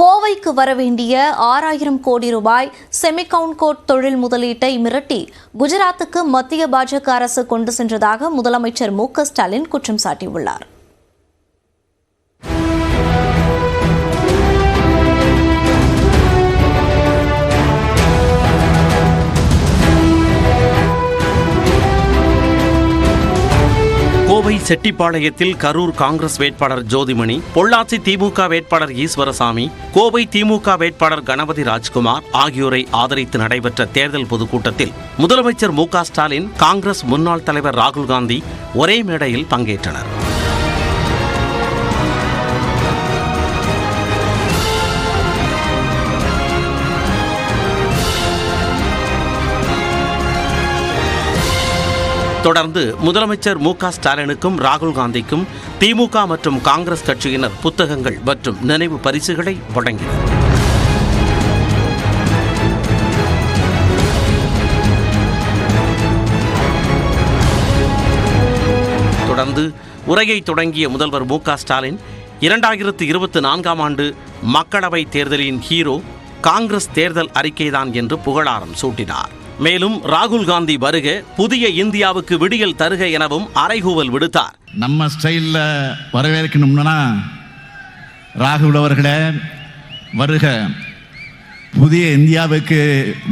கோவைக்கு வரவேண்டிய 6000 கோடி ரூபாய் செமிகவுன்கோட் தொழில் முதலீட்டை மிரட்டி குஜராத்துக்கு மத்திய பாஜக அரசு கொண்டு சென்றதாக முதலமைச்சர் மு.க. ஸ்டாலின் குற்றம் சாட்டியுள்ளார். கோவை செட்டிப்பாளையத்தில் கரூர் காங்கிரஸ் வேட்பாளர் ஜோதிமணி, பொள்ளாச்சி திமுக வேட்பாளர் ஈஸ்வரசாமி, கோவை திமுக வேட்பாளர் கணபதி ராஜ்குமார் ஆகியோரை ஆதரித்து நடைபெற்ற தேர்தல் பொதுக்கூட்டத்தில் முதலமைச்சர் மு.க. ஸ்டாலின், காங்கிரஸ் முன்னாள் தலைவர் ராகுல் காந்தி ஒரே மேடையில் பங்கேற்றனர். தொடர்ந்து முதலமைச்சர் மு.க. ஸ்டாலினுக்கும் ராகுல் காந்திக்கும் திமுக மற்றும் காங்கிரஸ் கட்சியினர் புத்தகங்கள் மற்றும் நினைவு பரிசுகளை வழங்கினர். தொடர்ந்து உரையை தொடங்கிய முதல்வர் மு.க. ஸ்டாலின் 2024ஆம் ஆண்டு மக்களவை தேர்தலின் ஹீரோ காங்கிரஸ் தேர்தல் அறிக்கைதான் என்று புகழாரம் சூட்டினார். மேலும் ராகுல் காந்தி வருக, புதிய இந்தியாவுக்கு விடியல் தருக எனவும் அறைகூவல் விடுத்தார். நம்ம ஸ்டைல்ல வரவேற்கணும்னா ராகுல் அவர்களே வருக, புதிய இந்தியாவுக்கு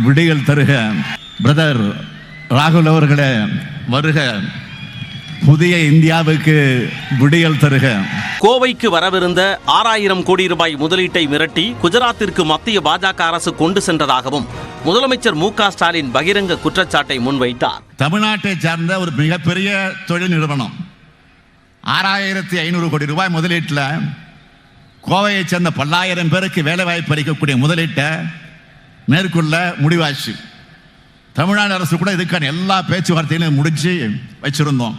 விடியல் தருக. பிரதர் ராகுல் அவர்களே வருக, புதிய இந்தியாவுக்கு விடியல் தருக. கோவைக்கு வரவிருந்த 6000 கோடி ரூபாய் முதலீட்டை மிரட்டி குஜராத்திற்கு மத்திய பாஜக அரசு கொண்டு சென்றதாகவும் முதலமைச்சர் மு.க. ஸ்டாலின் பகிரங்க குற்றச்சாட்டை முன்வைத்தார். தமிழ்நாட்டை சார்ந்த ஒரு மிகப்பெரிய தொழில் நிறுவனம் 6500 கோடி ரூபாய் முதலீட்டில் கோவையை சேர்ந்த பல்லாயிரம் பேருக்கு வேலைவாய்ப்பு அளிக்கக்கூடிய முதலீட்டை மேற்கொள்ள முடிவாச்சு. தமிழ்நாடு அரசு கூட இதுக்கான எல்லா பேச்சுவார்த்தைகளையும் முடிச்சு வச்சிருந்தோம்.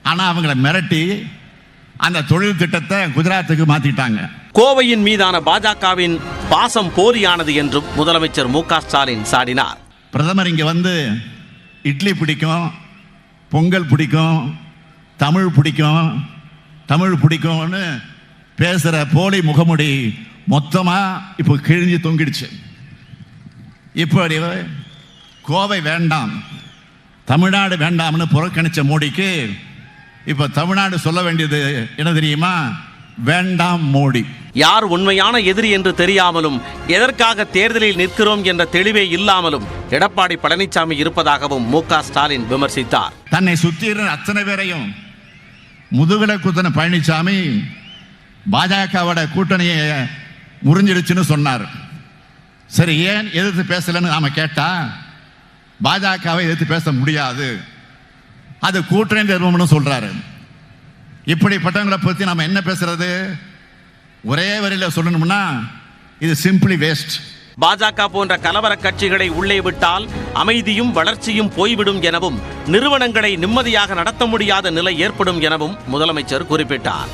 ஆனால் அவங்களை மிரட்டி அந்த தொழில் திட்டத்தை குஜராத்துக்கு மாற்றிட்டாங்க. கோவையின் மீதான பாஜகவின் பாசம் போலியானது என்றும் முதலமைச்சர் மு.க. ஸ்டாலின் சாடினார். பிரதமர் இங்கே வந்து இட்லி பிடிக்கும், பொங்கல் பிடிக்கும், தமிழ் பிடிக்கும்னு பேசுகிற போலி முகமுடி மொத்தமாக இப்போ கிழிஞ்சு தொங்கிடுச்சு. இப்படி கோவை வேண்டாம், தமிழ்நாடு வேண்டாம்னு புறக்கணிச்ச மோடிக்கு இப்போ தமிழ்நாடு சொல்ல வேண்டியது என்ன தெரியுமா? வேண்டாம் மோடி. யார் உண்மையான எதிரி என்று தெரியாமலும் எதற்காக தேர்தலில் நிற்கிறோம் என்ற தெளிவே இல்லாமலும் எடப்பாடி பழனிசாமி இருப்பதாகவும் மு.க. ஸ்டாலின் விமர்சித்தார். தன்னை சுற்றி அத்தனை பேரையும் முதுகலை குத்தன பழனிசாமி பாஜகவோட கூட்டணியை முறிஞ்சிடுச்சுன்னு சொன்னார். சரி, ஏன் எதிர்த்து பேசலன்னு நாம கேட்டா பாஜகவை எதிர்த்து பேச முடியாது, அது கூட்டணி நிறுவனம்னு சொல்றாரு. இப்படிப்பட்டவங்களை பற்றி நம்ம என்ன பேசுறது? ஒரே வரியில் சொல்லணும்னா இது சிம்பிளி வேஸ்ட். பாஜக போன்ற கலவர கட்சிகளை உள்ளே விட்டால் அமைதியும் வளர்ச்சியும் போய்விடும் எனவும் நிறுவனங்களை நிம்மதியாக நடத்த முடியாத நிலை ஏற்படும் எனவும் முதலமைச்சர் குறிப்பிட்டார்.